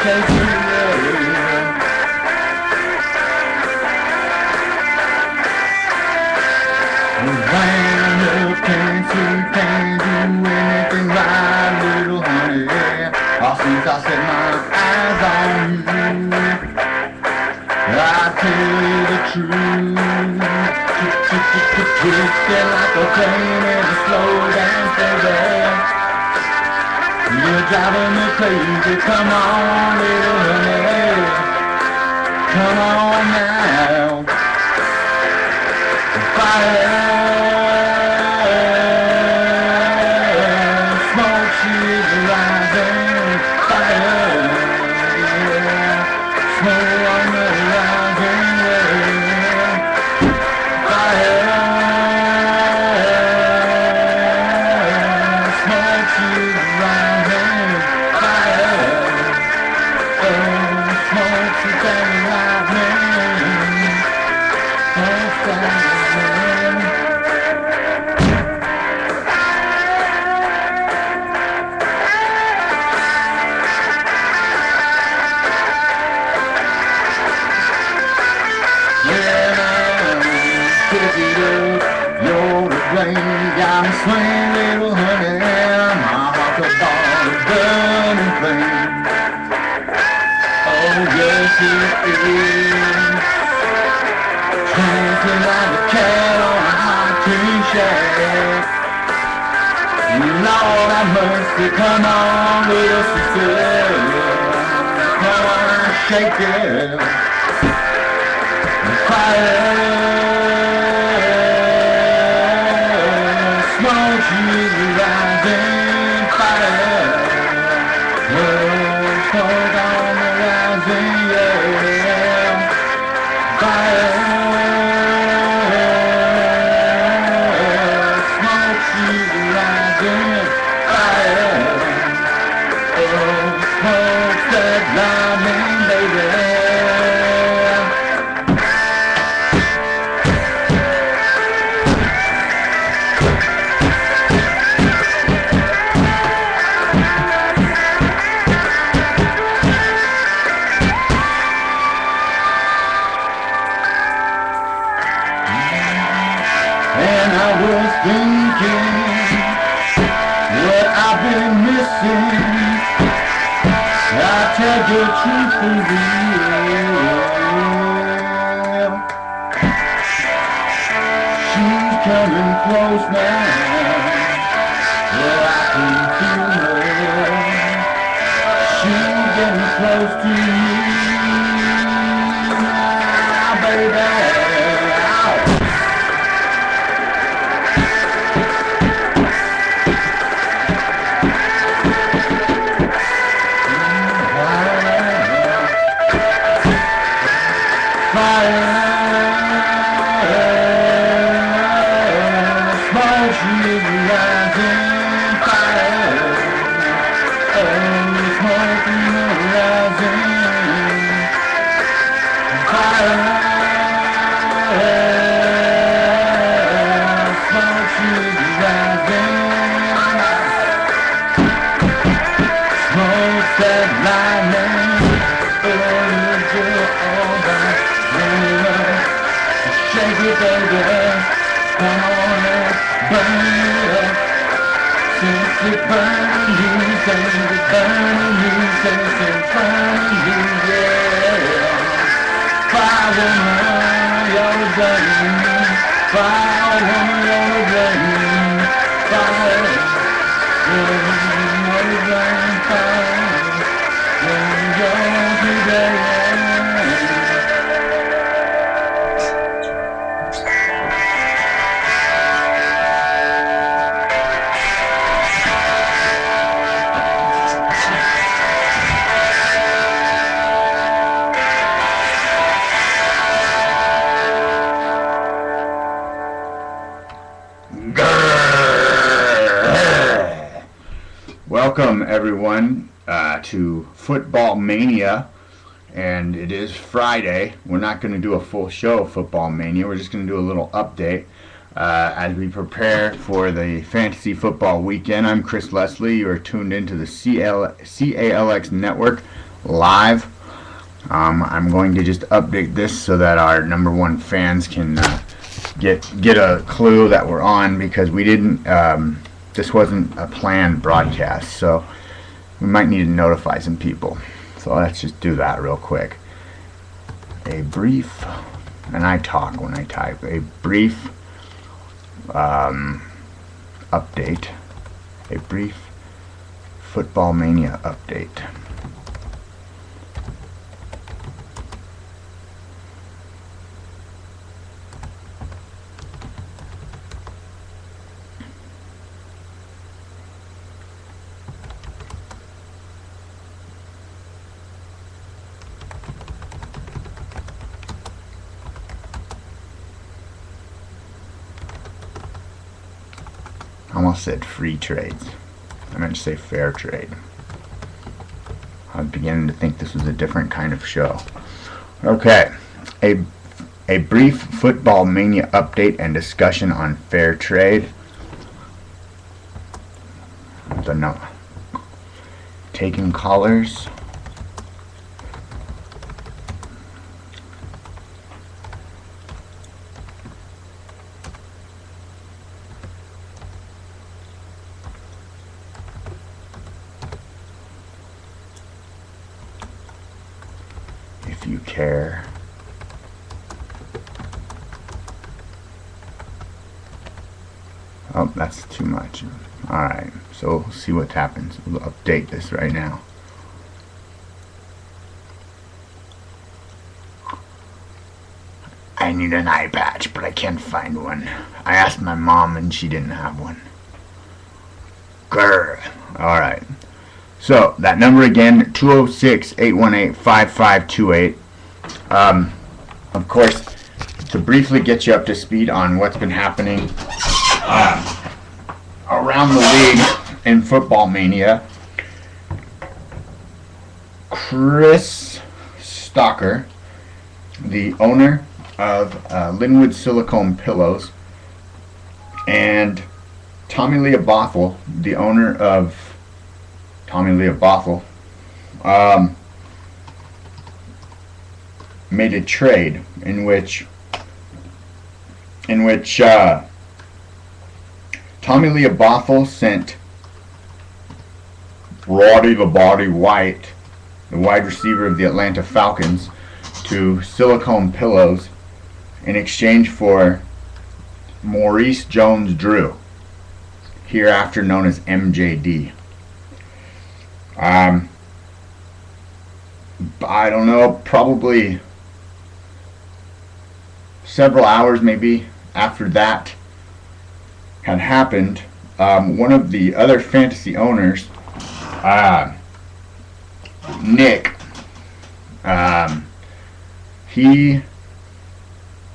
shaking, yeah. Ran up, can't see, can't do anything right, little honey, yeah. All since I set my eyes on you, I tell you the truth. Twisted like a plane in a slow dance, baby. You're driving me crazy. Come on, little honey. Come on now. Fire, smoke is rising. Fire, smoke on the rising, yeah. Fire, smoke is rising. Fire, smoke is lightning. Smoke's lightning. Got me swing, little honey, my heart's a ball of burning flame. Oh yes it is. Twinkling like a cat on a hot tin shack. Lord have mercy, come on, little sister, come on, shake it. Fire. Smoke is rising, fire. Smoke on the rising, yeah. Fire. Smoke is rising, fire. Smoke's that lightning, baby. And I was thinking what I've been missing. I tell you truthfully, she's coming close now. Yeah, I can feel her. She's getting close to me now, baby. Fire, smoke is rising, fire, smoke is rising, fire, smoke is rising, smoke that lightning, shake it, baby, come on and burn it up. Since it burning you, since it burning you, since it burning you, yeah. Fire woman, you're the blame. Fire woman, you're the blame. Fire, you're the blame. Fire, you're the blame. Welcome everyone to Football Mania, and it is Friday. We're not going to do a full show of Football Mania. We're just going to do a little update as we prepare for the fantasy football weekend. I'm Chris Leslie. You are tuned into the CALX network live. I'm going to just update this so that our #1 fans can get a clue that we're on, because we didn't. This wasn't a planned broadcast, so we might need to notify some people. So let's just do that real quick. A brief, and I talk when I type. A brief update. A brief Football Mania update. I almost said free trades. I meant to say fair trade. I'm beginning to think this was a different kind of show. Okay, a brief Football Mania update and discussion on fair trade. The no. Taking callers. If you care. Oh, that's too much. Alright, so we'll see what happens. We'll update this right now. I need an eye patch, but I can't find one. I asked my mom and she didn't have one. Grr. Alright. So, that number again, 206-818-5528. Of course, to briefly get you up to speed on what's been happening around the league in Football Mania, Chris Stocker, the owner of Linwood Silicone Pillows, and Tommy Leobothel, the owner of Tommy Leobothel, made a trade in which Tommy Leobothel sent Roddy the Body White, the wide receiver of the Atlanta Falcons, to Silicone Pillows in exchange for Maurice Jones-Drew, hereafter known as MJD. I don't know, probably several hours maybe after that had happened, one of the other fantasy owners, Nick, he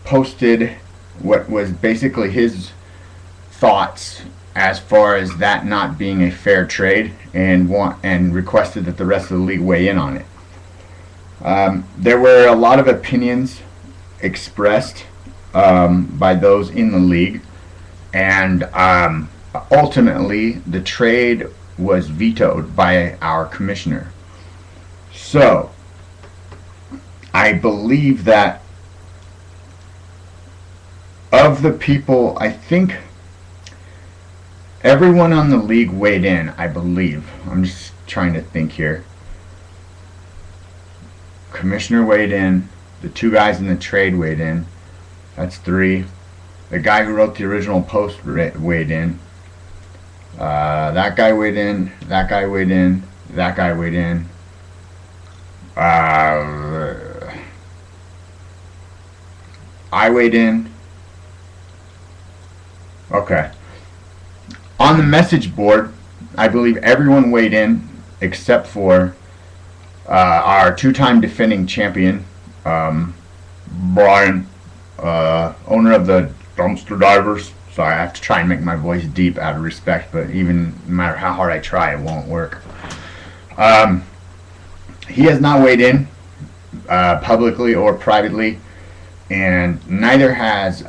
posted what was basically his thoughts as far as that not being a fair trade, and requested that the rest of the league weigh in on it. There were a lot of opinions expressed by those in the league, and ultimately the trade was vetoed by our commissioner. So I believe that of the people, I think everyone on the league weighed in, I believe. I'm just trying to think here. Commissioner weighed in. The two guys in the trade weighed in. That's 3. The guy who wrote the original post weighed in. That guy weighed in. That guy weighed in. That guy weighed in. I weighed in. Okay. On the message board, I believe everyone weighed in except for our 2-time defending champion, Brian, owner of the Dumpster Divers. Sorry, I have to try and make my voice deep out of respect, but even no matter how hard I try, it won't work. He has not weighed in publicly or privately, and neither has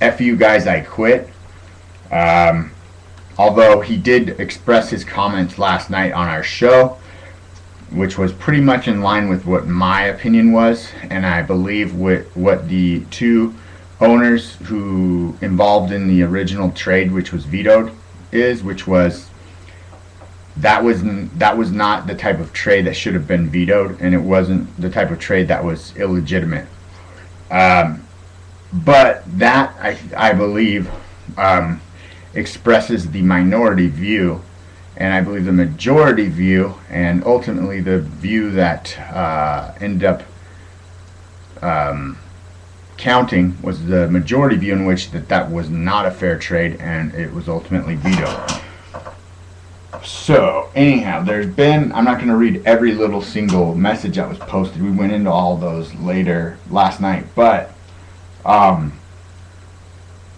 FU Guys I Quit. Although he did express his comments last night on our show, which was pretty much in line with what my opinion was, and I believe what the two owners who involved in the original trade, which was vetoed, which was that was not the type of trade that should have been vetoed, and it wasn't the type of trade that was illegitimate. But that I believe expresses the minority view, and I believe the majority view, and ultimately the view that ended up counting was the majority view, in which that was not a fair trade, and it was ultimately vetoed. So anyhow, I'm not going to read every little single message that was posted. We went into all those later last night, but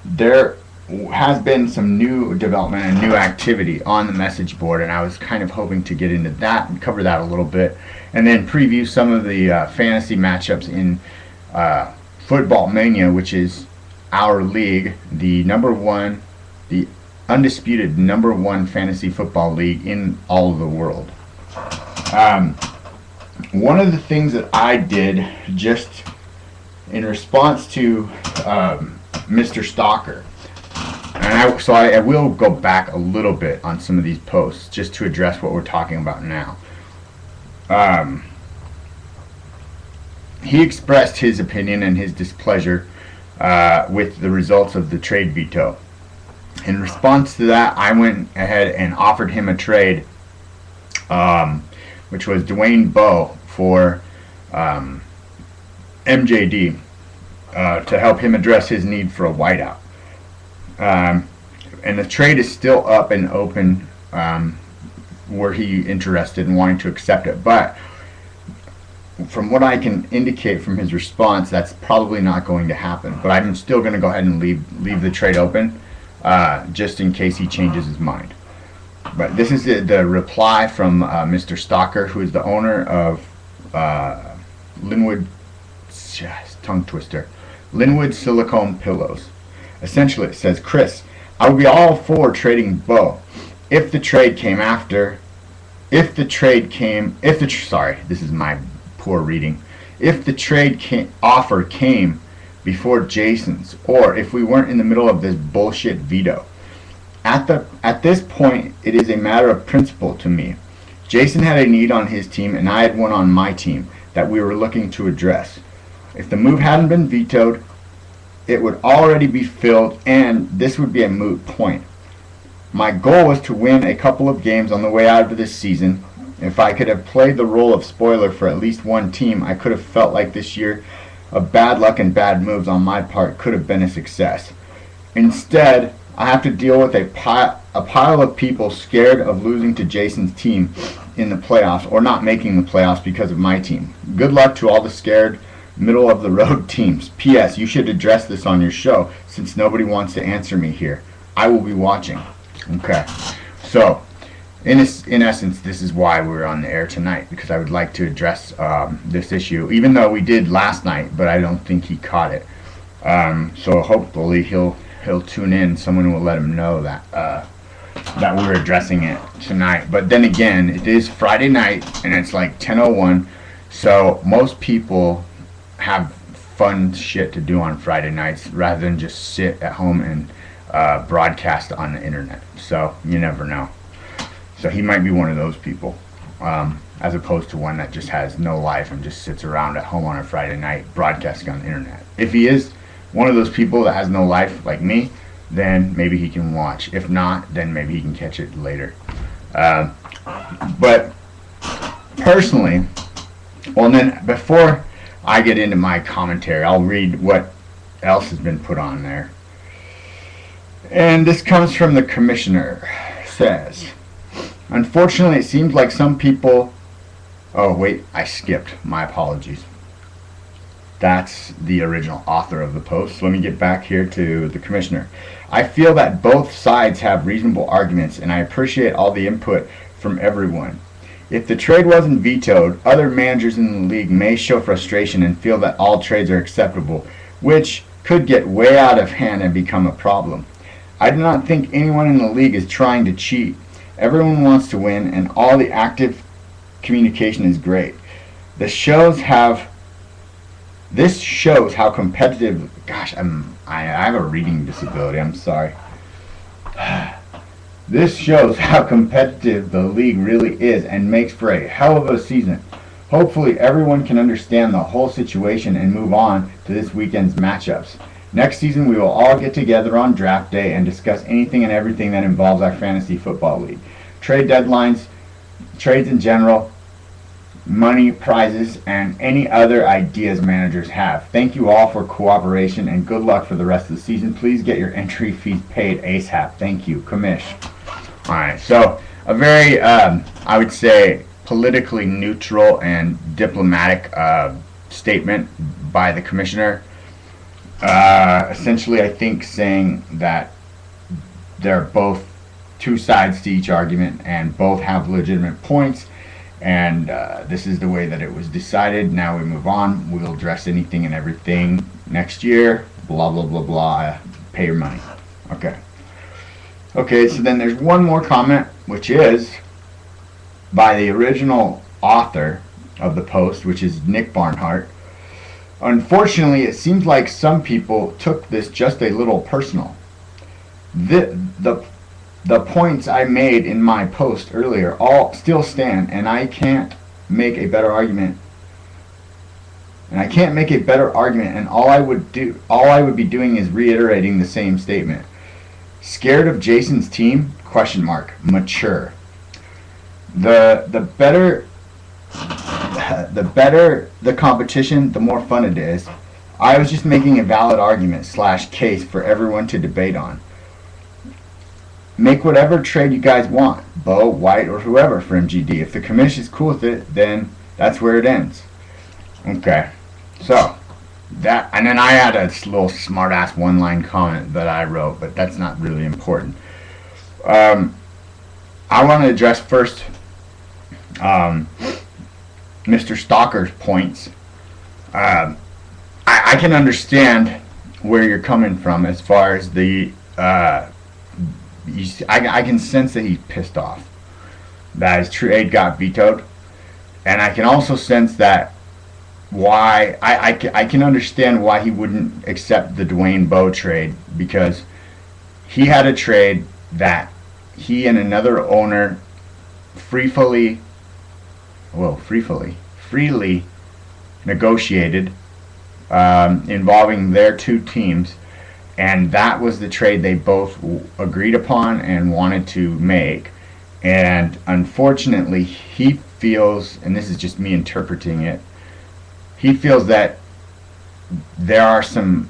there has been some new development and new activity on the message board, and I was kind of hoping to get into that and cover that a little bit, and then preview some of the fantasy matchups in Football Mania, which is our league, the undisputed number one fantasy football league in all of the world. One of the things that I did just in response to Mr. Stalker, and I will go back a little bit on some of these posts just to address what we're talking about now. He expressed his opinion and his displeasure with the results of the trade veto. In response to that, I went ahead and offered him a trade, which was Dwayne Bowe for MJD to help him address his need for a wideout. And the trade is still up and open. Were he interested in wanting to accept it? But from what I can indicate from his response, that's probably not going to happen. But I'm still going to go ahead and leave the trade open, just in case he changes his mind. But this is the reply from Mr. Stalker, who is the owner of Linwood Silicone Pillows. Essentially, it says, Chris, I would be all for trading Bowe if the trade came after. Sorry, this is my poor reading. If the trade offer came before Jason's, or if we weren't in the middle of this bullshit veto. At this point, it is a matter of principle to me. Jason had a need on his team, and I had one on my team that we were looking to address. If the move hadn't been vetoed, it would already be filled, and this would be a moot point. My goal was to win a couple of games on the way out of this season. If I could have played the role of spoiler for at least one team, I could have felt like this year of bad luck and bad moves on my part could have been a success. Instead, I have to deal with a pile of people scared of losing to Jason's team in the playoffs, or not making the playoffs because of my team. Good luck to all the scared middle of the road teams. P.S. You should address this on your show, since nobody wants to answer me here. I will be watching. Okay. So, in essence, this is why we're on the air tonight, because I would like to address this issue, even though we did last night, but I don't think he caught it. So hopefully he'll tune in. Someone will let him know that that we're addressing it tonight. But then again, it is Friday night, and it's like 10:01, so most people have fun shit to do on Friday nights rather than just sit at home and broadcast on the internet. So you never know. So he might be one of those people, as opposed to one that just has no life and just sits around at home on a Friday night broadcasting on the internet. If he is one of those people that has no life like me, then maybe he can watch. If not, then maybe he can catch it later. But personally, well, and then before I get into my commentary, I'll read what else has been put on there. And this comes from the commissioner. It says, unfortunately, it seems like some people... Oh, wait, I skipped. My apologies. That's the original author of the post. So let me get back here to the commissioner. I feel that both sides have reasonable arguments, and I appreciate all the input from everyone. If the trade wasn't vetoed, other managers in the league may show frustration and feel that all trades are acceptable, which could get way out of hand and become a problem. I do not think anyone in the league is trying to cheat. Everyone wants to win, and all the active communication is great. This shows how competitive. Gosh, I have a reading disability. I'm sorry. This shows how competitive the league really is and makes for a hell of a season. Hopefully everyone can understand the whole situation and move on to this weekend's matchups. Next season we will all get together on draft day and discuss anything and everything that involves our fantasy football league. Trade deadlines, trades in general, money, prizes, and any other ideas managers have. Thank you all for cooperation and good luck for the rest of the season. Please get your entry fees paid ASAP. Thank you, Commish. Alright, so a very, I would say, politically neutral and diplomatic statement by the commissioner. Essentially, I think saying that there are both two sides to each argument and both have legitimate points, and this is the way that it was decided. Now we move on. We'll address anything and everything next year. Blah, blah, blah, blah. Pay your money. Okay, so then there's one more comment, which is by the original author of the post, which is Nick Barnhart. Unfortunately, it seems like some people took this just a little personal. The points I made in my post earlier all still stand, and I can't make a better argument. And all I would be doing is reiterating the same statement. Scared of Jason's team? ? Mature. The better the competition, the more fun it is. I was just making a valid argument / case for everyone to debate on. Make whatever trade you guys want, Bo, White, or whoever for MGD. If the commission is cool with it, then that's where it ends. Okay, so that, and then I had a little smart-ass one-line comment that I wrote, but that's not really important. I want to address first Mr. Stalker's points. I can understand where you're coming from as far as the I can sense that he's pissed off that his trade got vetoed, and I can also sense that why I can understand why he wouldn't accept the Dwayne Bowe trade, because he had a trade that he and another owner freely negotiated involving their two teams, and that was the trade they both agreed upon and wanted to make. And unfortunately, he feels, and this is just me interpreting it, he feels that there are some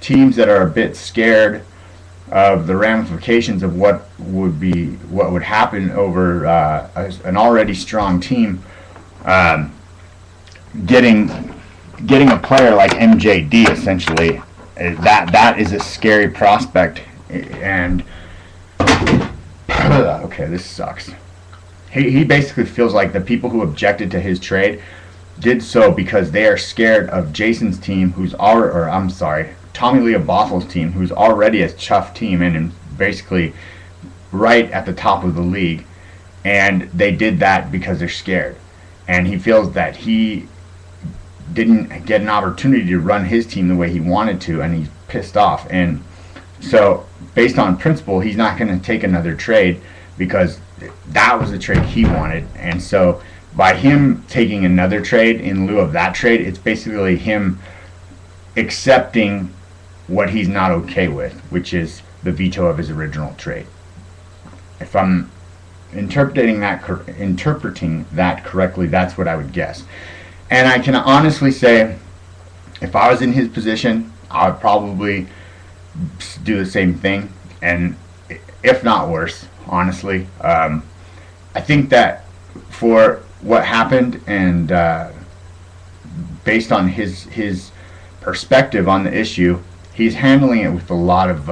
teams that are a bit scared of the ramifications of what would happen over an already strong team getting a player like MJD. Essentially, that is a scary prospect. And okay, this sucks. He basically feels like the people who objected to his trade did so because they are scared of Jason's team, Tommy Leobothel's team, who's already a tough team and basically right at the top of the league, and they did that because they're scared. And he feels that he didn't get an opportunity to run his team the way he wanted to, and he's pissed off. And so, based on principle, he's not going to take another trade because that was the trade he wanted. And so, by him taking another trade in lieu of that trade, it's basically him accepting what he's not okay with, which is the veto of his original trade. If I'm interpreting that correctly, that's what I would guess. And I can honestly say, if I was in his position, I would probably do the same thing, and if not worse, honestly. I think that for what happened, and based on his perspective on the issue, he's handling it with a lot of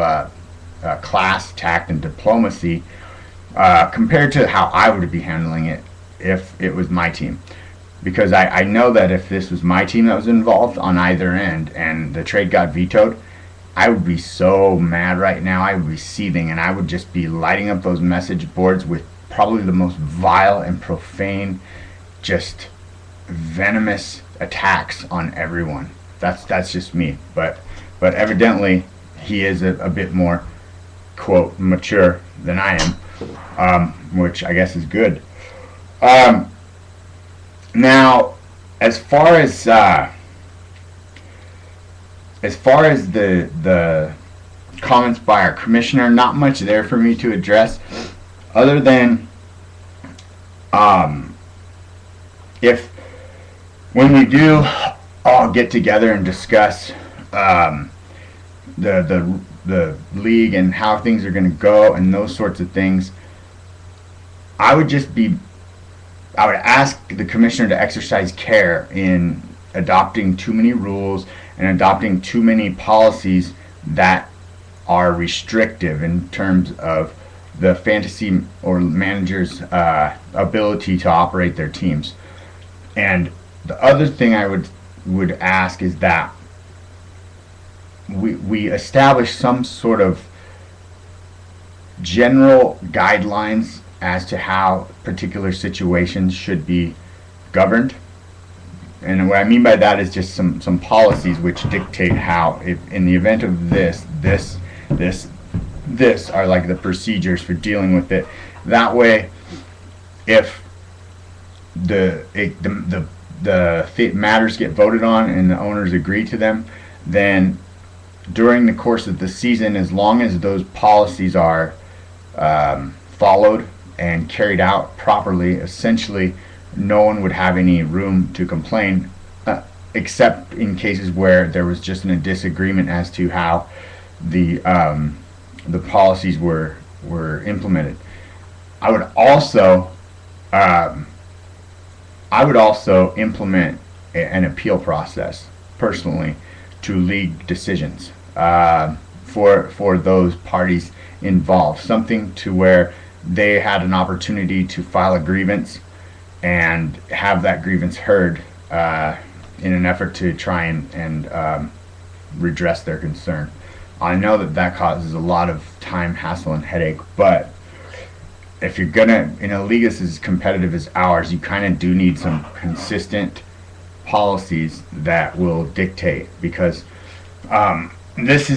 class, tact, and diplomacy compared to how I would be handling it if it was my team. Because I know that if this was my team that was involved on either end and the trade got vetoed, I would be so mad right now. I would be seething, and I would just be lighting up those message boards with probably the most vile and profane, just venomous attacks on everyone. That's just me, but evidently he is a bit more, quote, mature than I am, which I guess is good. Now, as far as the comments by our commissioner, not much there for me to address, other than if when we do all get together and discuss the league and how things are going to go and those sorts of things, I would ask the commissioner to exercise care in adopting too many rules and adopting too many policies that are restrictive in terms of the fantasy or manager's ability to operate their teams. And the other thing I would ask is that we establish some sort of general guidelines as to how particular situations should be governed. And what I mean by that is just some policies which dictate how, if in the event of this are like the procedures for dealing with it. That way, if the matters get voted on and the owners agree to them, then during the course of the season, as long as those policies are followed and carried out properly, essentially no one would have any room to complain, except in cases where there was just a disagreement as to how the policies were implemented. I would also implement an appeal process personally to league decisions for those parties involved. Something to where they had an opportunity to file a grievance and have that grievance heard in an effort to try and redress their concern. I know that causes a lot of time, hassle, and headache, but if you're gonna, in a league as competitive as ours, you kind of do need some consistent policies that will dictate, because this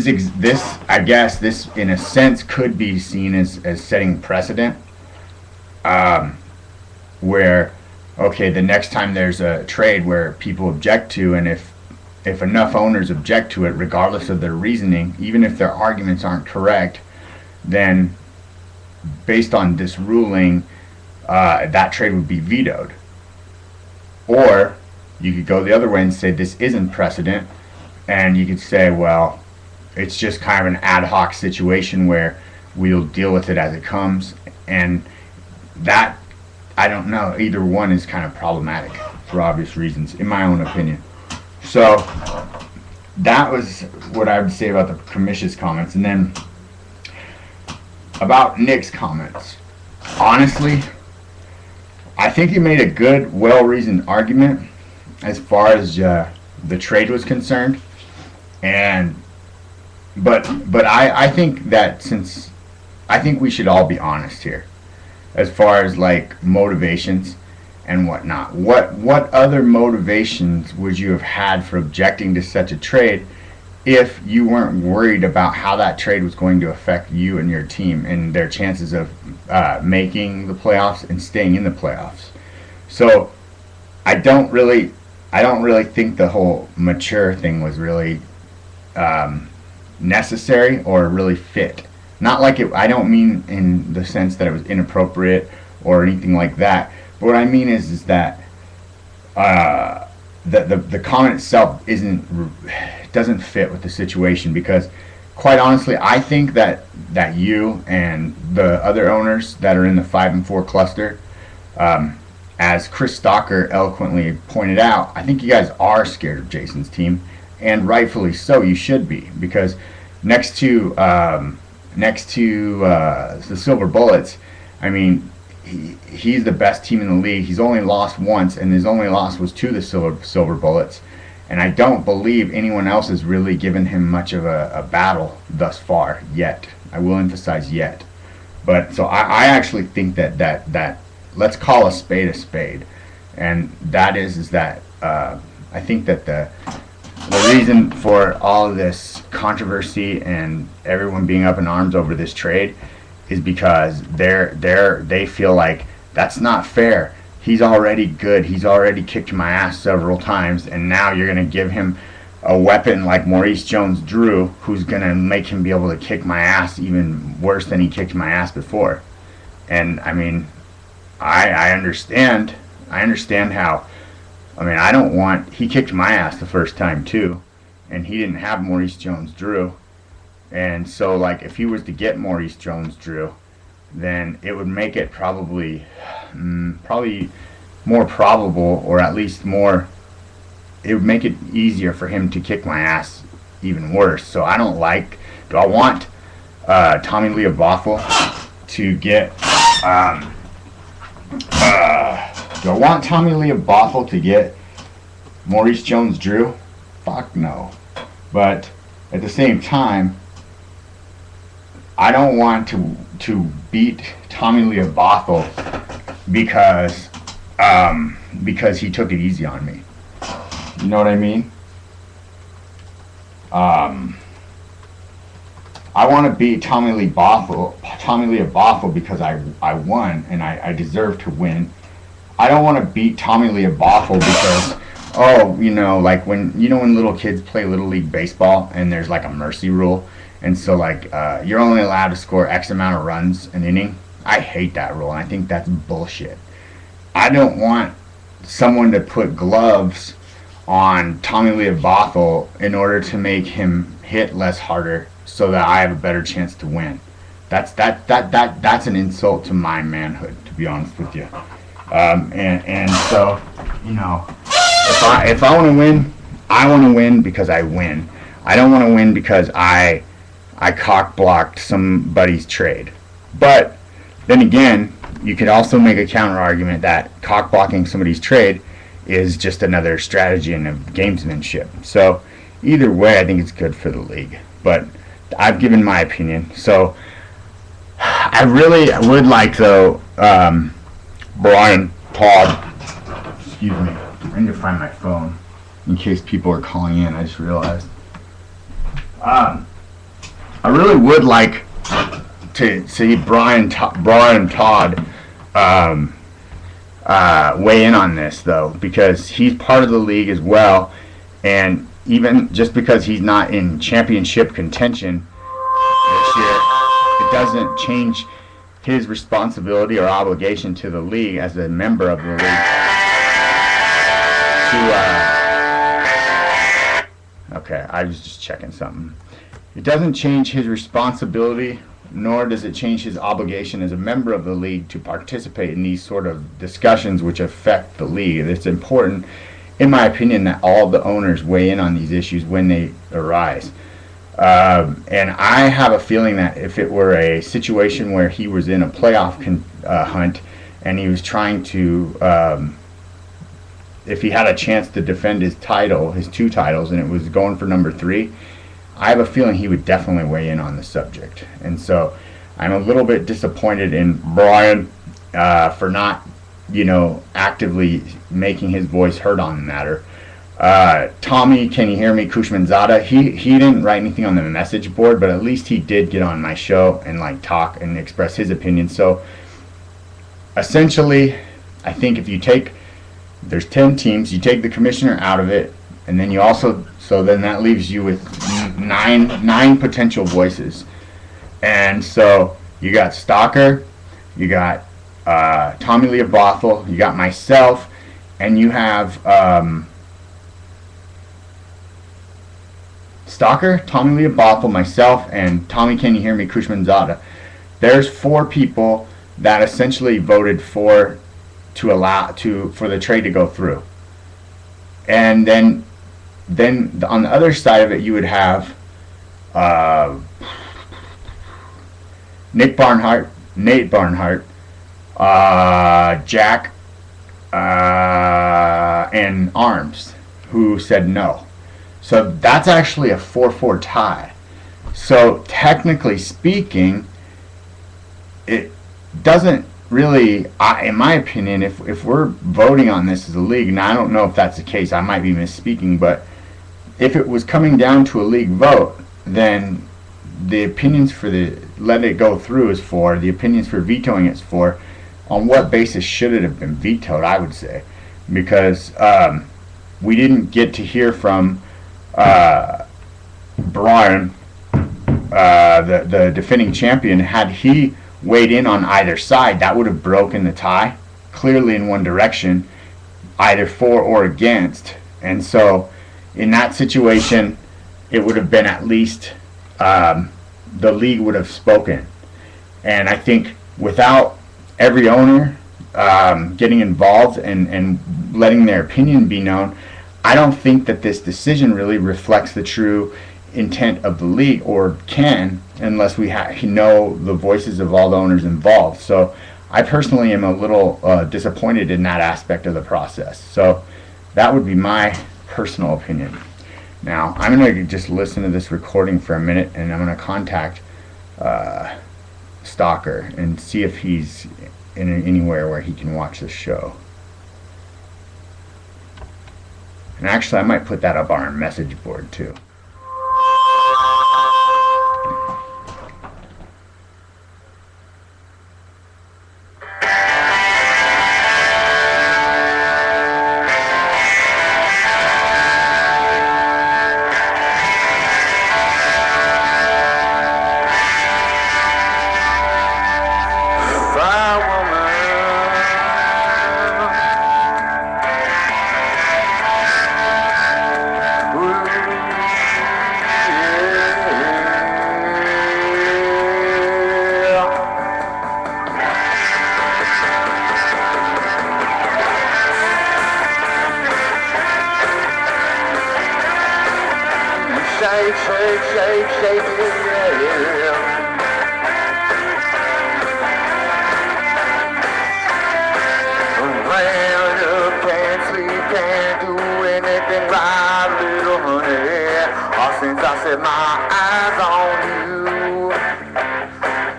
I guess this in a sense could be seen as setting precedent, where okay, the next time there's a trade where people object to, and if enough owners object to it, regardless of their reasoning, even if their arguments aren't correct, then based on this ruling, that trade would be vetoed. Or you could go the other way and say this isn't precedent, and you could say, well, it's just kind of an ad hoc situation where we'll deal with it as it comes, and that, I don't know, either one is kind of problematic for obvious reasons, in my own opinion. So that was what I would say about the commission's comments. And then about Nick's comments, honestly, I think he made a good, well-reasoned argument as far as the trade was concerned. But I think that I think we should all be honest here as far as like motivations and whatnot. What other motivations would you have had for objecting to such a trade if you weren't worried about how that trade was going to affect you and your team and their chances of making the playoffs and staying in the playoffs? So I don't really think the whole mature thing was really necessary or really fit. Not like it. I don't mean in the sense that it was inappropriate or anything like that. But what I mean is that the comment itself doesn't fit with the situation, because quite honestly, I think that you and the other owners that are in the 5 and 4 cluster, as Chris Stalker eloquently pointed out, I think you guys are scared of Jason's team, and rightfully so. You should be, because next to the Silver Bullets, I mean, he's the best team in the league. He's only lost once, and his only loss was to the Silver Bullets. And I don't believe anyone else has really given him much of a battle thus far, yet. I will emphasize yet. But so I actually think that let's call a spade, and that is that I think that the reason for all of this controversy and everyone being up in arms over this trade is because they feel like that's not fair. He's already good. He's already kicked my ass several times, and now you're going to give him a weapon like Maurice Jones-Drew, who's going to make him be able to kick my ass even worse than he kicked my ass before. And I mean, I understand. I understand how. I mean, I don't want. He kicked my ass the first time too, and he didn't have Maurice Jones-Drew. And so, like, if he was to get Maurice Jones-Drew, then it would make it probably more probable, or at least more. It would make it easier for him to kick my ass even worse. So I don't like. Do I want Tommy Leobothel to get? Do I want Tommy Leobothel to get Maurice Jones-Drew? Fuck no. But at the same time, I don't want to beat Tommy Leobothel because he took it easy on me. You know what I mean? I want to beat Tommy Leobothel because I won and I deserve to win. I don't want to beat Tommy Leobothel because, like when little kids play Little League Baseball and there's like a mercy rule, and so like you're only allowed to score X amount of runs an inning. I hate that rule, and I think that's bullshit. I don't want someone to put gloves on Tommy Leobothel in order to make him hit less harder so that I have a better chance to win. That's an insult to my manhood, to be honest with you. And so, if I want to win, I want to win because I win. I don't want to win because I cock blocked somebody's trade. But then again, you could also make a counter argument that cock blocking somebody's trade is just another strategy and of gamesmanship. So either way, I think it's good for the league. But I've given my opinion. So I really would like, though, Brian Todd. Excuse me. I need to find my phone in case people are calling in. I just realized. I really would like to see Brian Todd weigh in on this, though, because he's part of the league as well, and even just because he's not in championship contention this year, it doesn't change his responsibility or obligation to the league as a member of the league okay, I was just checking something. It doesn't change his responsibility, nor does it change his obligation as a member of the league to participate in these sort of discussions which affect the league. It's important, in my opinion, that all the owners weigh in on these issues when they arise. And I have a feeling that if it were a situation where he was in a playoff hunt and he was trying to, if he had a chance to defend his title, his 2 titles, and it was going for number 3, I have a feeling he would definitely weigh in on the subject. And so I'm a little bit disappointed in Brian for not, actively making his voice heard on the matter. Tommy, can you hear me? Kushmanzada, he didn't write anything on the message board, but at least he did get on my show and talk and express his opinion. So essentially, I think if you there's 10 teams, you take the commissioner out of it, and then you also, so then that leaves you with nine potential voices. And so you got Stalker, you got Tommy Leobothel, you got myself, and you have Stalker, Tommy Leobothel, myself, and Tommy, can you hear me? Kushmanzada. There's 4 people that essentially voted for the trade to go through. And then on the other side of it, you would have Nate Barnhart, Jack, and Arms, who said no. So that's actually a 4-4 tie. So technically speaking, it doesn't really, in my opinion, if we're voting on this as a league, and I don't know if that's the case, I might be misspeaking, but if it was coming down to a league vote, then the opinions for the let it go through is for, the opinions for vetoing it's for. On what basis should it have been vetoed, I would say, because we didn't get to hear from Brian, the defending champion. Had he weighed in on either side, that would have broken the tie clearly in one direction, either for or against. And so in that situation, it would have been at least the league would have spoken. And I think without every owner getting involved and letting their opinion be known, I don't think that this decision really reflects the true intent of the league, or can, unless we know the voices of all the owners involved. So I personally am a little disappointed in that aspect of the process. So that would be my personal opinion. Now I'm going to just listen to this recording for a minute, and I'm going to contact Stalker and see if he's anywhere where he can watch this show. And actually, I might put that up on our message board too. Shake, shake, shake, shake it, yeah. Man, you can't sleep, can't do anything right, little honey. Since I set my eyes on you,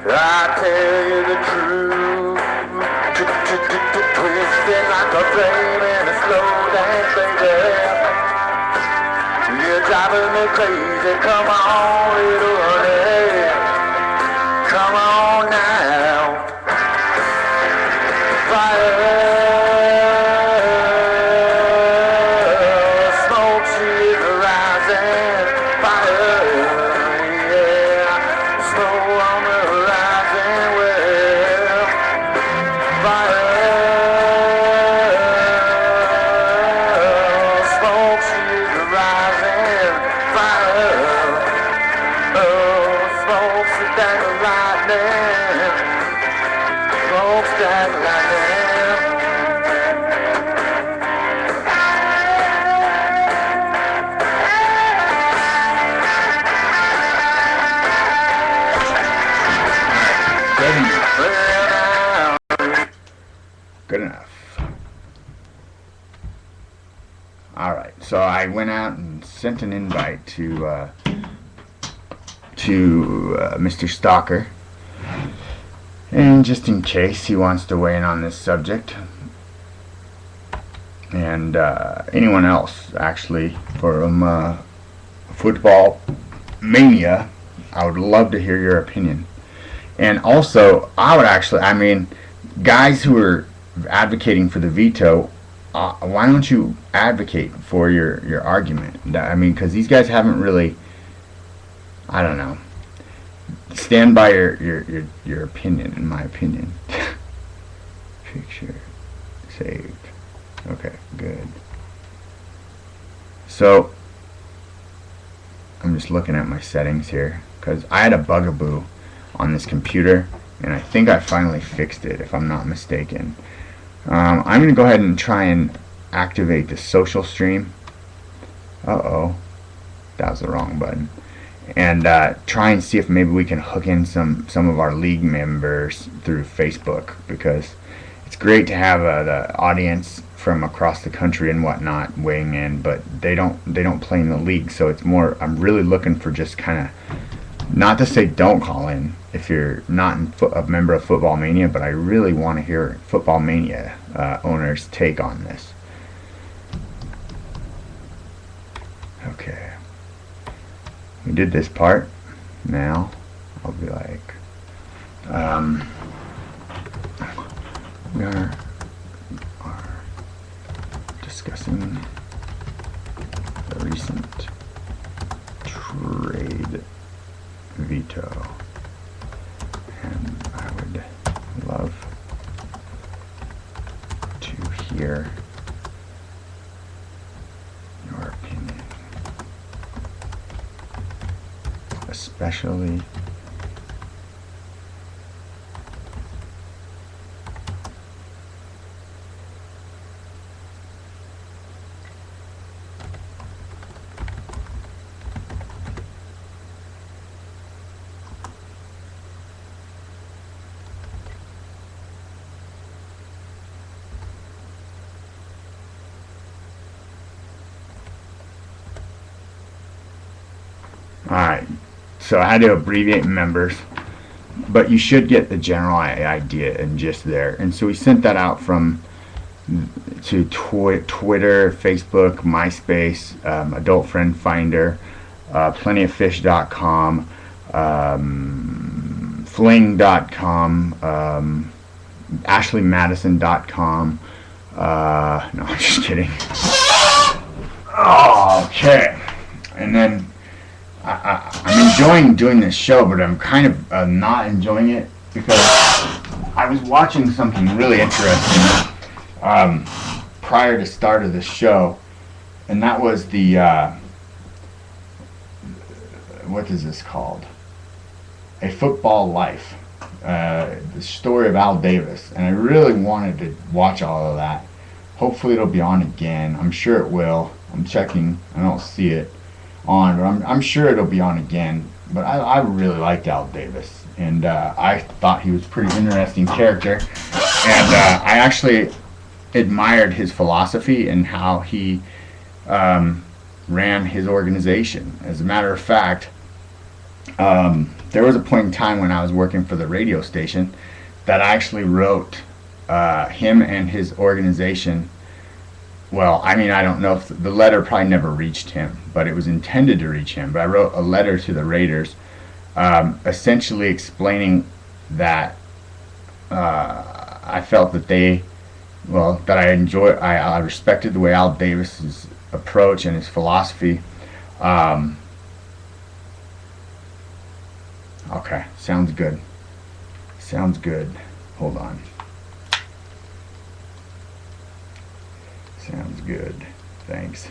I tell you the truth. Twisting like a flame in a slow dance, baby. You're driving me crazy, come on, little honey, come on now. Fire, smoke is rising, fire, yeah, snow on the horizon, well, fire, smoke is rising, fire, oh, smoke's like lightning, smoke's like lightning. Good enough. Alright, so I went out and sent an invite to Mr. Stalker, and just in case he wants to weigh in on this subject, and anyone else actually from Football Mania, I would love to hear your opinion. And also, I would actually, I mean, guys who are advocating for the veto, why don't you advocate for your argument? I mean, because these guys haven't really, I don't know, stand by your opinion, in my opinion. Picture saved. Okay, good. So I'm just looking at my settings here, because I had a bugaboo on this computer, and I think I finally fixed it, if I'm not mistaken. I'm going to go ahead and try and activate the social stream. Uh-oh, that was the wrong button. And try and see if maybe we can hook in some of our league members through Facebook, because it's great to have the audience from across the country and whatnot weighing in, but they don't play in the league, so it's more, I'm really looking for just kind of Not to say don't call in if you're not a member of Football Mania, but I really want to hear Football Mania owners' take on this. Okay. We did this part. Now, I'll be like, we are discussing the recent trade veto, and I would love to hear your opinion, especially Alright, so I had to abbreviate members, but you should get the general idea and gist there. And so we sent that out to Twitter, Facebook, MySpace, Adult Friend Finder, plentyoffish.com, fling.com, ashleymadison.com. No, I'm just kidding. Okay. And then I'm enjoying doing this show, but I'm kind of not enjoying it because I was watching something really interesting prior to start of the show, and that was the what is this called? A Football Life, the story of Al Davis, and I really wanted to watch all of that. Hopefully it'll be on again. I'm sure it will. I'm checking. I don't see it on, but I'm sure it'll be on again. But I really liked Al Davis, and I thought he was a pretty interesting character, and I actually admired his philosophy and how he ran his organization. As a matter of fact, there was a point in time when I was working for the radio station that I actually wrote him and his organization. Well, I mean, I don't know if the letter probably never reached him, but it was intended to reach him. But I wrote a letter to the Raiders, essentially explaining that I felt that that I respected the way Al Davis's approach and his philosophy. Okay, sounds good. Sounds good. Hold on. Sounds good. Thanks.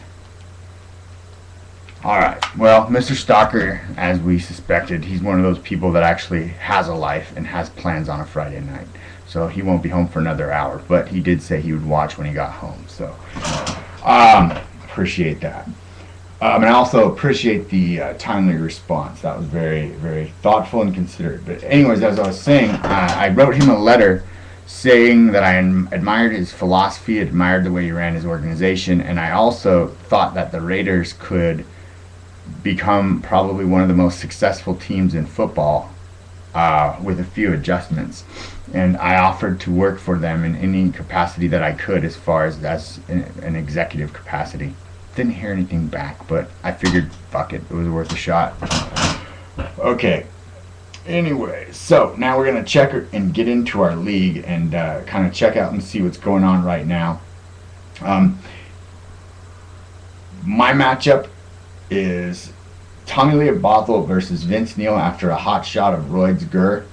Alright, well, Mr. Stalker, as we suspected, he's one of those people that actually has a life and has plans on a Friday night. So he won't be home for another hour, but he did say he would watch when he got home. So, appreciate that. And I also appreciate the timely response. That was very, very thoughtful and considerate. But anyways, as I was saying, I wrote him a letter saying that I admired his philosophy, admired the way he ran his organization, and I also thought that the Raiders could become probably one of the most successful teams in football with a few adjustments. And I offered to work for them in any capacity that I could, as far as an executive capacity. Didn't hear anything back, but I figured, fuck it, it was worth a shot. Okay. Anyway, so now we're going to check and get into our league and kind of check out and see what's going on right now. My matchup is Tommy Leobothel versus Vince Neil after a hot shot of Royds Gurr.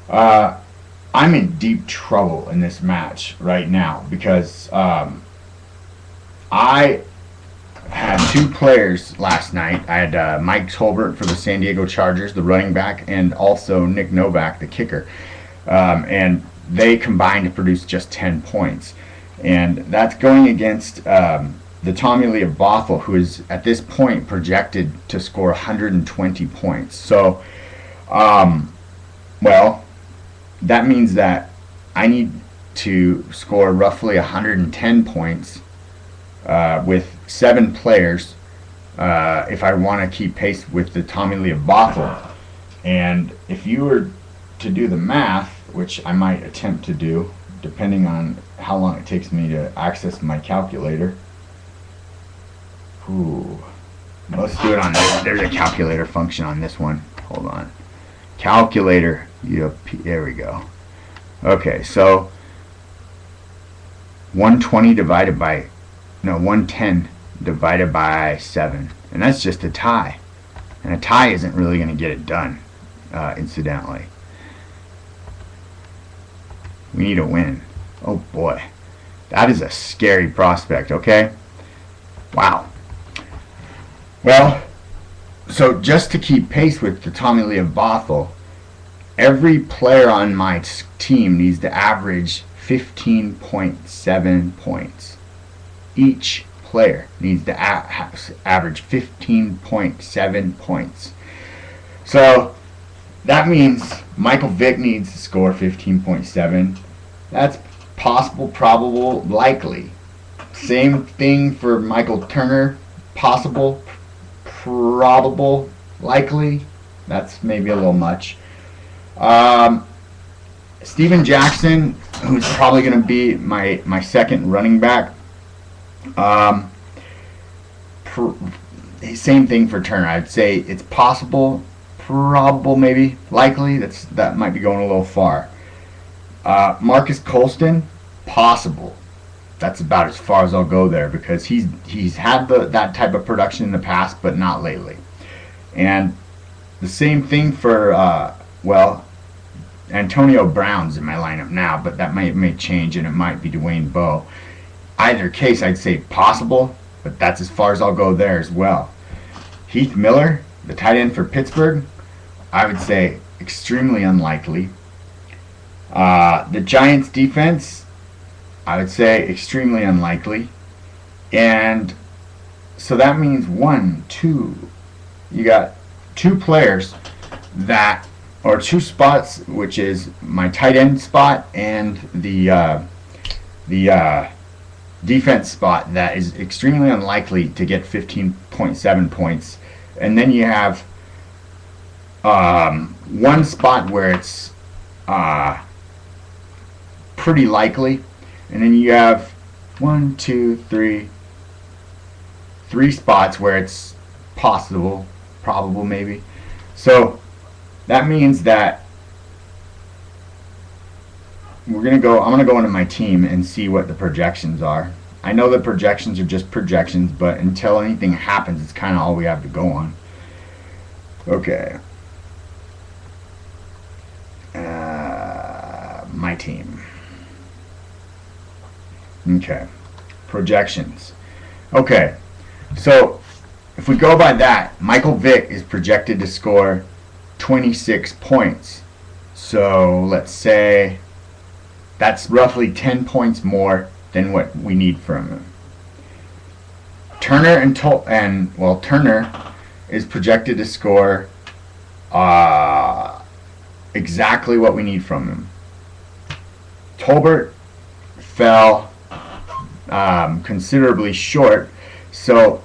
I'm in deep trouble in this match right now because I had two players last night. I had Mike Tolbert for the San Diego Chargers, the running back, and also Nick Novak, the kicker. And they combined to produce just 10 points. And that's going against the Tommy Leobothel, who is at this point projected to score 120 points. So, well, that means that I need to score roughly 110 points with 7 players if I want to keep pace with the Tommy Leobothel. And if you were to do the math, which I might attempt to do, depending on how long it takes me to access my calculator. Ooh. Let's do it on this. There's a calculator function on this one. Hold on. Calculator. There we go. Okay, so 120 divided by, no, 110 divided by 7. And that's just a tie. And a tie isn't really going to get it done, incidentally. We need a win. Oh boy. That is a scary prospect, okay? Wow. Well, so just to keep pace with the Tommy Lee of Bothell, every player on my team needs to average 15.7 points. Each player needs to average 15.7 points. So that means Michael Vick needs to score 15.7. That's possible, probable, likely. Same thing for Michael Turner. Possible, probable, likely. That's maybe a little much. Steven Jackson, who's probably going to be my second running back. Same thing for Turner. I'd say it's possible, probable, maybe, likely. That might be going a little far. Marcus Colston, possible. That's about as far as I'll go there, because he's had that type of production in the past, but not lately. And the same thing for Antonio Brown's in my lineup now, but that may change, and it might be Dwayne Bowe. Either case, I'd say possible, but that's as far as I'll go there as well. Heath Miller, the tight end for Pittsburgh, I would say extremely unlikely. The Giants defense, I would say extremely unlikely. And so that means you got two players or two spots, which is my tight end spot and the defense spot, that is extremely unlikely to get 15.7 points. And then you have one spot where it's pretty likely, and then you have three spots where it's possible, probable, maybe. So that means that I'm gonna go into my team and see what the projections are. I know the projections are just projections, but until anything happens, it's kind of all we have to go on. Okay. My team. Okay. Projections. Okay. So if we go by that, Michael Vick is projected to score 26 points. So let's say that's roughly 10 points more than what we need from him. Turner Turner is projected to score exactly what we need from him. Tolbert fell considerably short, so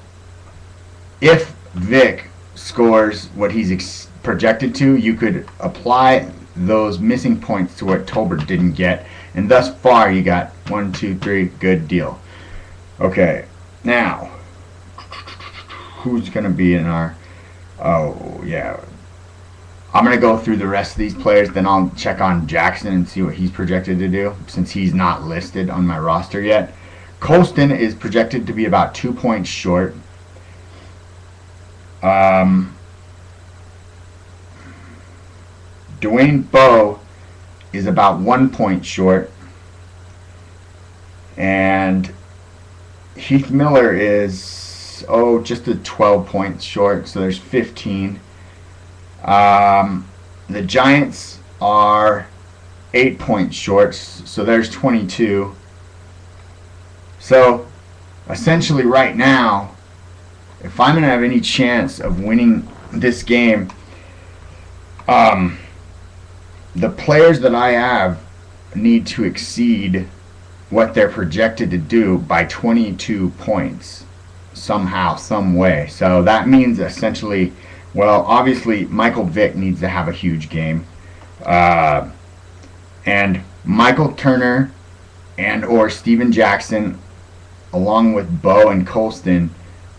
if Vic scores what he's projected to, you could apply those missing points to what Tolbert didn't get, and thus far you got 1, 2, 3, good deal. Okay, now who's going to be in our... Oh, yeah. I'm going to go through the rest of these players, then I'll check on Jackson and see what he's projected to do, since he's not listed on my roster yet. Colston is projected to be about 2 points short. Dwayne Bowe is about 1 point short. And Heath Miller is, just a 12 points short, so there's 15. The Giants are 8 points short, so there's 22. So essentially right now, if I'm going to have any chance of winning this game, the players that I have need to exceed what they're projected to do by 22 points somehow, some way. So that means essentially Well, obviously, Michael Vick needs to have a huge game. Uh, and Michael Turner and or Steven Jackson, along with Bo and Colston,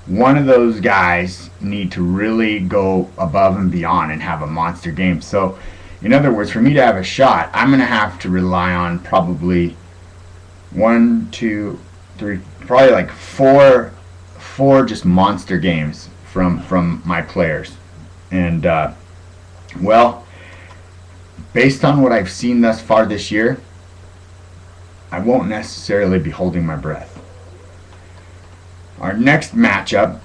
one of those guys need to really go above and beyond and have a monster game. So, in other words, for me to have a shot, I'm going to have to rely on probably one, two, three, probably like four just monster games from my players. And well, based on what I've seen thus far this year, I won't necessarily be holding my breath. Our next matchup,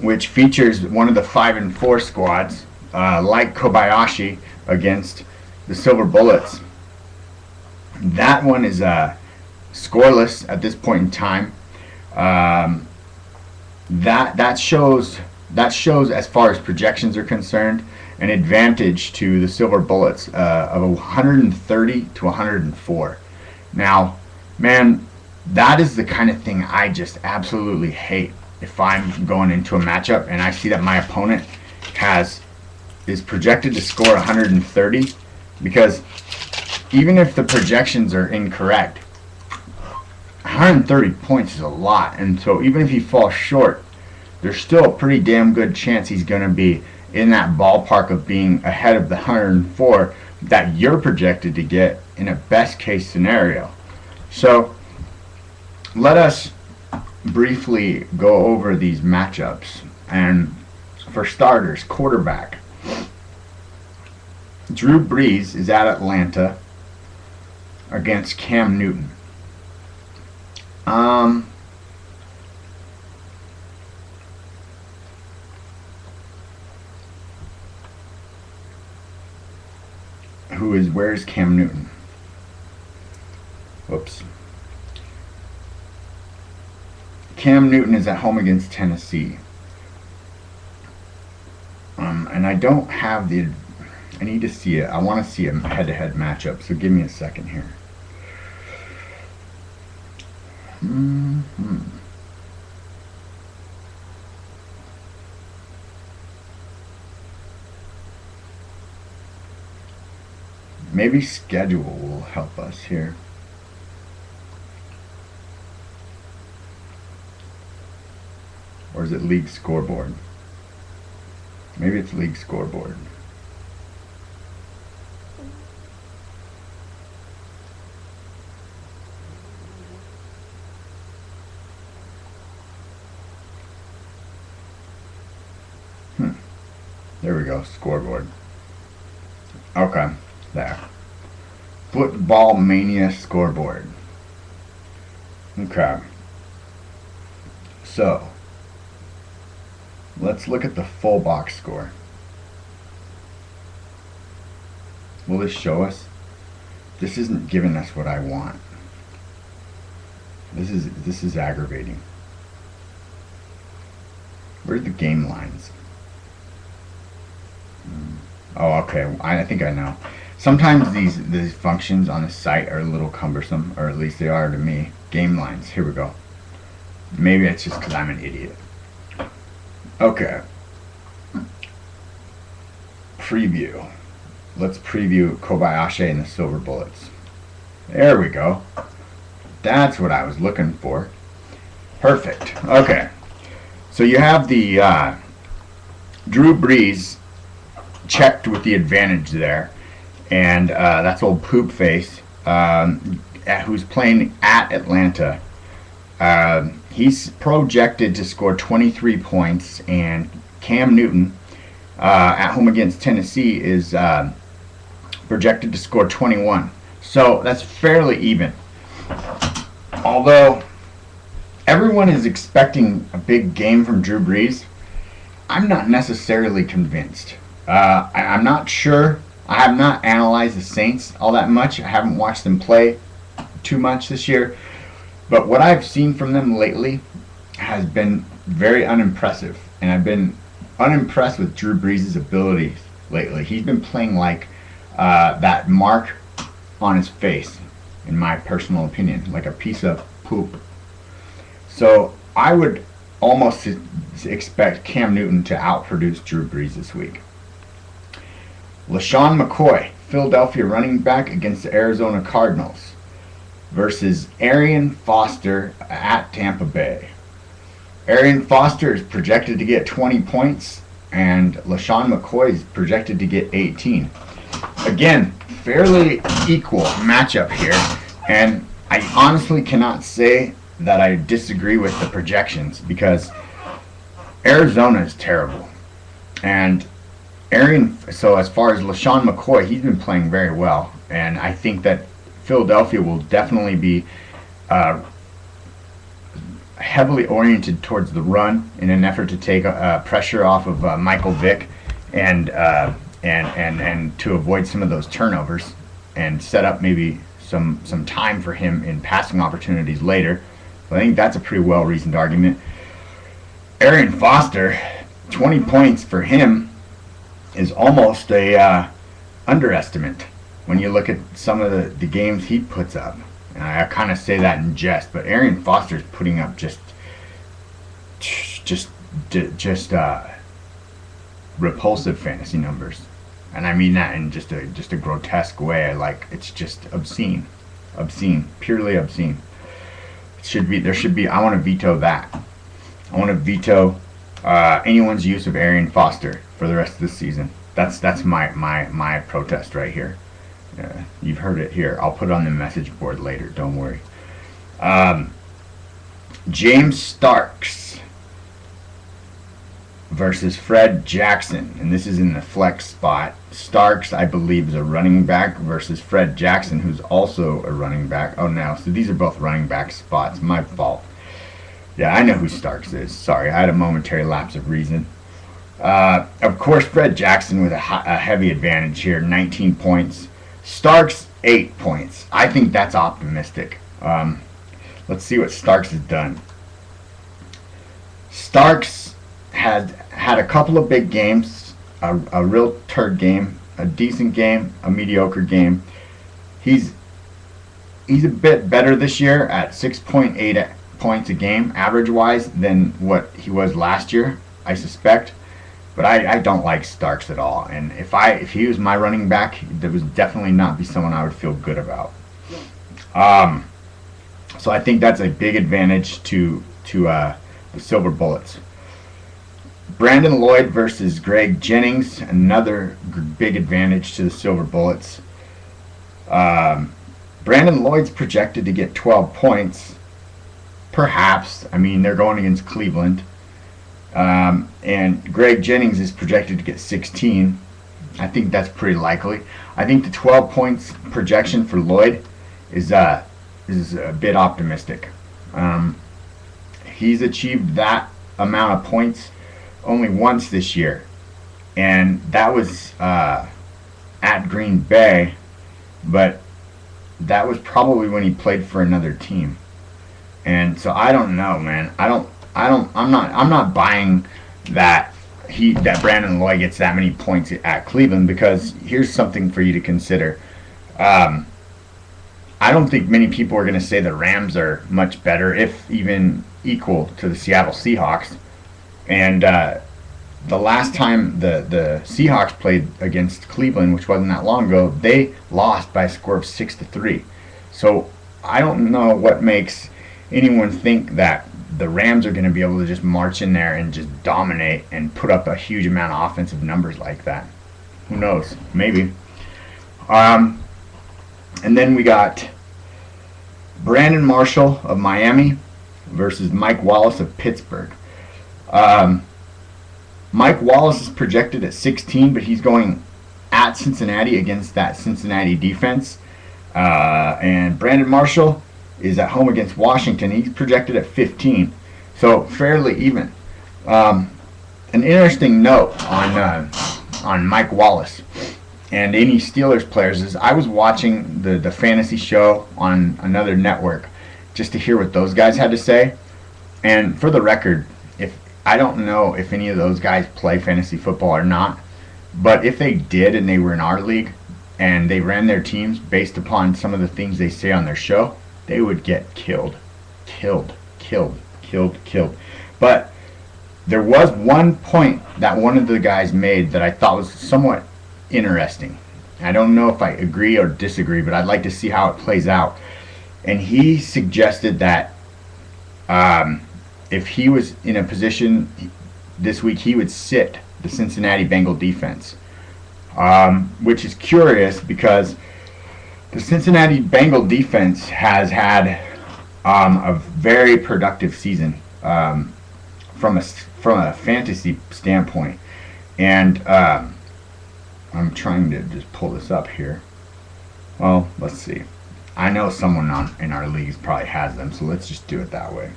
which features one of the 5 and 4 squads, like Kobayashi against the Silver Bullets. That one is scoreless at this point in time. That shows as far as projections are concerned an advantage to the Silver Bullets of 130 to 104. Now, man, that is the kind of thing I just absolutely hate if I'm going into a matchup and I see that my opponent is projected to score 130, because even if the projections are incorrect, 130 points is a lot, and so even if he falls short, there's still a pretty damn good chance he's going to be in that ballpark of being ahead of the 104 that you're projected to get in a best case scenario. So let us briefly go over these matchups. And for starters, quarterback. Drew Brees is at Atlanta against Cam Newton. Where's Cam Newton? Whoops. Cam Newton is at home against Tennessee. And I don't have I need to see it. I want to see a head-to-head matchup, so give me a second here. Maybe schedule will help us here. Or is it league scoreboard? Maybe it's league scoreboard. There we go, scoreboard. Okay, there. footballmania scoreboard. Okay. So, let's look at the full box score. Will this show us? This isn't giving us what I want. This is aggravating. Where are the game lines? Oh, okay. I think I know. Sometimes these functions on the site are a little cumbersome, or at least they are to me. Game lines. Here we go. Maybe it's just because I'm an idiot. Okay. Preview. Let's preview Kobayashi and the Silver Bullets. There we go. That's what I was looking for. Perfect. Okay. So you have the Drew Brees checked with the advantage there. And that's old Poop Face, who's playing at Atlanta. He's projected to score 23 points, and Cam Newton, at home against Tennessee, is projected to score 21. So that's fairly even. Although everyone is expecting a big game from Drew Brees, I'm not necessarily convinced. I'm not sure. I have not analyzed the Saints all that much. I haven't watched them play too much this year. But what I've seen from them lately has been very unimpressive. And I've been unimpressed with Drew Brees' abilities lately. He's been playing like that mark on his face, in my personal opinion, like a piece of poop. So I would almost expect Cam Newton to outproduce Drew Brees this week. LaShawn McCoy, Philadelphia running back against the Arizona Cardinals, versus Arian Foster at Tampa Bay. Arian Foster is projected to get 20 points, and LaShawn McCoy is projected to get 18. Again, fairly equal matchup here, and I honestly cannot say that I disagree with the projections because Arizona is terrible. And so as far as LaShawn McCoy, he's been playing very well, and I think that Philadelphia will definitely be heavily oriented towards the run in an effort to take pressure off of Michael Vick and to avoid some of those turnovers and set up maybe some time for him in passing opportunities later. So I think that's a pretty well-reasoned argument. Arian Foster, 20 points for him is almost a underestimate when you look at some of the games he puts up. And I kind of say that in jest, but Arian Foster is putting up just repulsive fantasy numbers, and I mean that in just a grotesque way. Like, it's just obscene, purely obscene. There should be. I want to veto that. I want to veto anyone's use of Arian Foster for the rest of the season. That's my protest right here. You've heard it here. I'll put it on the message board later. Don't worry. James Starks versus Fred Jackson, and this is in the flex spot. Starks, I believe, is a running back versus Fred Jackson, who's also a running back. Oh, no. So these are both running back spots. My fault. Yeah, I know who Starks is. Sorry, I had a momentary lapse of reason. Of course, Fred Jackson with a heavy advantage here, 19 points. Starks, 8 points. I think that's optimistic. Let's see what Starks has done. Starks had a couple of big games, a real turd game, a decent game, a mediocre game. He's a bit better this year at 6.8 points a game, average-wise, than what he was last year, I suspect. But I don't like Starks at all, and if he was my running back, that would definitely not be someone I would feel good about. So I think that's a big advantage to the Silver Bullets. Brandon Lloyd versus Greg Jennings, another big advantage to the Silver Bullets. Brandon Lloyd's projected to get 12 points, perhaps. I mean, they're going against Cleveland. And Greg Jennings is projected to get 16. I think that's pretty likely. I think the 12 points projection for Lloyd is a bit optimistic. He's achieved that amount of points only once this year, and that was at Green Bay, but that was probably when he played for another team. And so I don't know, man. I'm not buying that Brandon Lloyd gets that many points at Cleveland, because here's something for you to consider. I don't think many people are going to say the Rams are much better, if even equal, to the Seattle Seahawks. And the last time the Seahawks played against Cleveland, which wasn't that long ago, they lost by a score of 6-3. So I don't know what makes anyone think that the Rams are going to be able to just march in there and just dominate and put up a huge amount of offensive numbers like that. Who knows? Maybe. And then we got Brandon Marshall of Miami versus Mike Wallace of Pittsburgh. Mike Wallace is projected at 16, but he's going at Cincinnati against that Cincinnati defense. And Brandon Marshall is at home against Washington. He's projected at 15, so fairly even. An interesting note on Mike Wallace and any Steelers players is I was watching the fantasy show on another network just to hear what those guys had to say. And for the record, I don't know if any of those guys play fantasy football or not, but if they did and they were in our league and they ran their teams based upon some of the things they say on their show, they would get killed. But there was one point that one of the guys made that I thought was somewhat interesting. I don't know if I agree or disagree, but I'd like to see how it plays out. And he suggested that if he was in a position this week, he would sit the Cincinnati Bengal defense, which is curious because the Cincinnati Bengal defense has had a very productive season from a fantasy standpoint, and I'm trying to just pull this up here. Well, let's see. I know someone in our leagues probably has them, so let's just do it that way.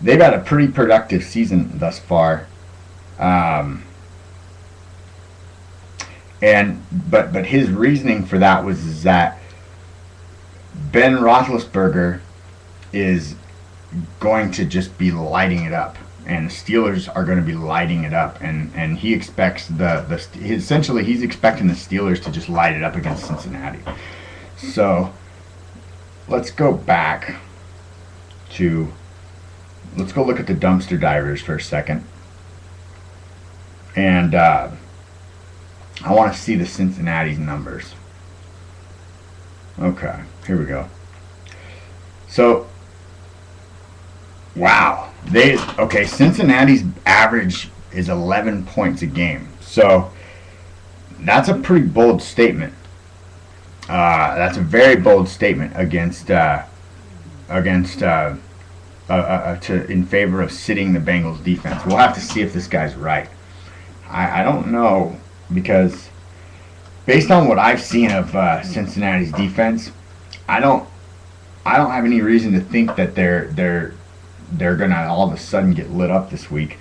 They've had a pretty productive season thus far, but his reasoning for that was that Ben Roethlisberger is going to just be lighting it up, and the Steelers are going to be lighting it up, and he expects essentially he's expecting the Steelers to just light it up against Cincinnati. So let's go back to let's go look at the dumpster divers for a second, and I want to see the Cincinnati's numbers. Okay, here we go. So wow. Cincinnati's average is 11 points a game. So that's a pretty bold statement. That's a very bold statement against in favor of sitting the Bengals defense. We'll have to see if this guy's right. I don't know, because based on what I've seen of Cincinnati's defense, I don't have any reason to think that they're gonna all of a sudden get lit up this week.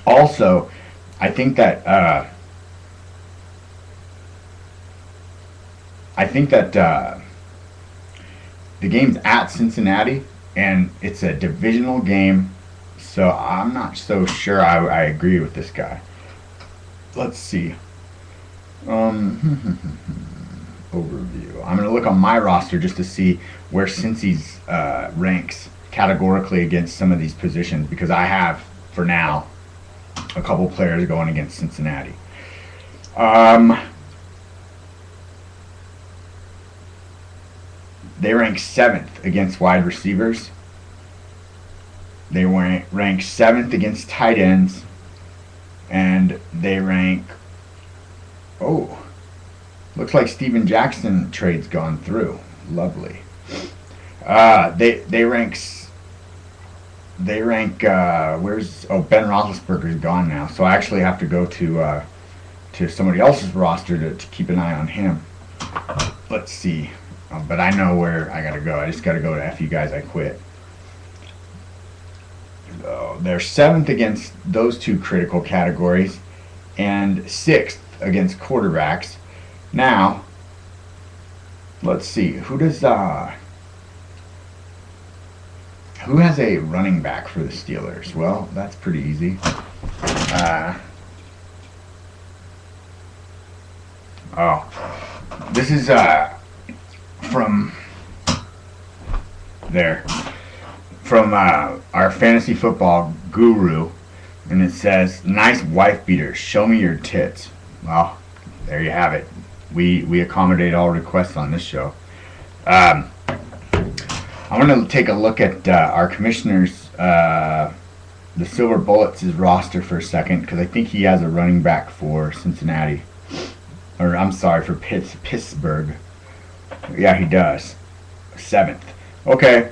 Also, I think that the game's at Cincinnati, and it's a divisional game, so I'm not so sure I agree with this guy. Let's see. Overview. I'm going to look on my roster just to see where Cincy's ranks categorically against some of these positions, because I have, for now, a couple players going against Cincinnati. They rank 7th against wide receivers. They rank 7th against tight ends. And they rank... looks like Steven Jackson trade's gone through. Lovely. They rank. Where's Ben Roethlisberger's gone now, so I actually have to go to somebody else's roster to keep an eye on him. Let's see. But I know where I gotta go. I just gotta go to F you guys, I quit. They're 7th against those two critical categories, and 6th against quarterbacks. Now, let's see. Who has a running back for the Steelers? Well, that's pretty easy. This is from our fantasy football guru, and it says, "Nice wife beater. Show me your tits." Well, there you have it. We accommodate all requests on this show. I'm going to take a look at our commissioner's, the Silver Bullets' roster for a second, because I think he has a running back for Cincinnati. Or, I'm sorry, for Pittsburgh. Yeah, he does. 7th. Okay,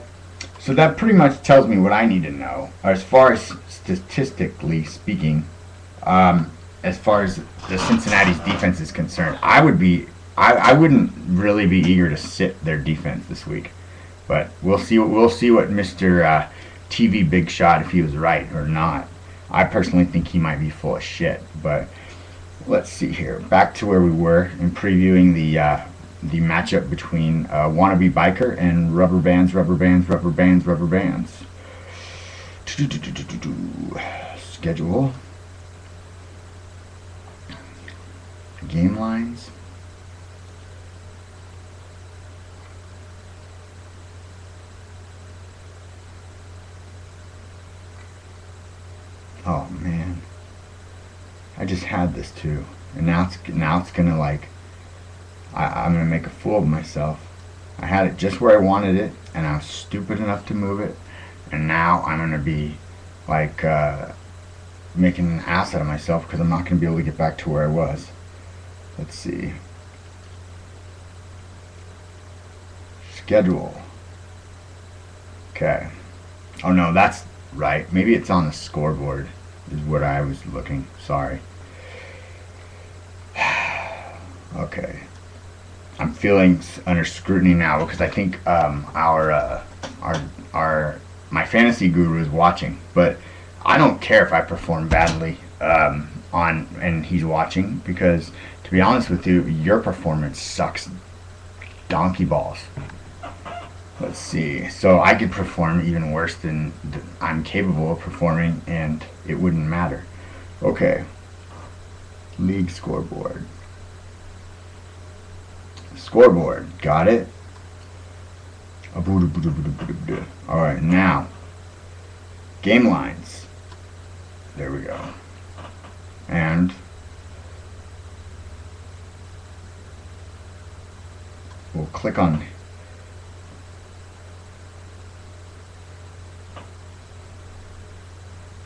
so that pretty much tells me what I need to know. As far as statistically speaking, as far as the Cincinnati's defense is concerned, I wouldn't really be eager to sit their defense this week, but we'll see what Mr. TV Big Shot, if he was right or not. I personally think he might be full of shit, but let's see here. Back to where we were in previewing the matchup between Wannabe Biker and Rubber Bands. Schedule. Game lines. Oh man, I just had this too, and now it's gonna like I'm gonna make a fool of myself. I had it just where I wanted it, and I was stupid enough to move it, and now I'm gonna be like making an ass out of myself because I'm not gonna be able to get back to where I was. Let's see. Schedule. Okay. Oh no, that's right. Maybe it's on the scoreboard, is what I was looking. Sorry. Okay. I'm feeling under scrutiny now because I think our my fantasy guru is watching, but I don't care if I perform badly on and he's watching because to be honest with you, your performance sucks donkey balls. Let's see. So I could perform even worse than I'm capable of performing, and it wouldn't matter. Okay. League scoreboard. Scoreboard. Got it? Alright, now. Game lines. There we go. And we'll click on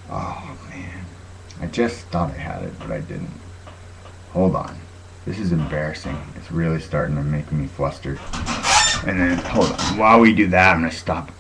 oh man. I just thought I had it, but I didn't. Hold on. This is embarrassing. It's really starting to make me flustered. And then, hold on. While we do that, I'm going to stop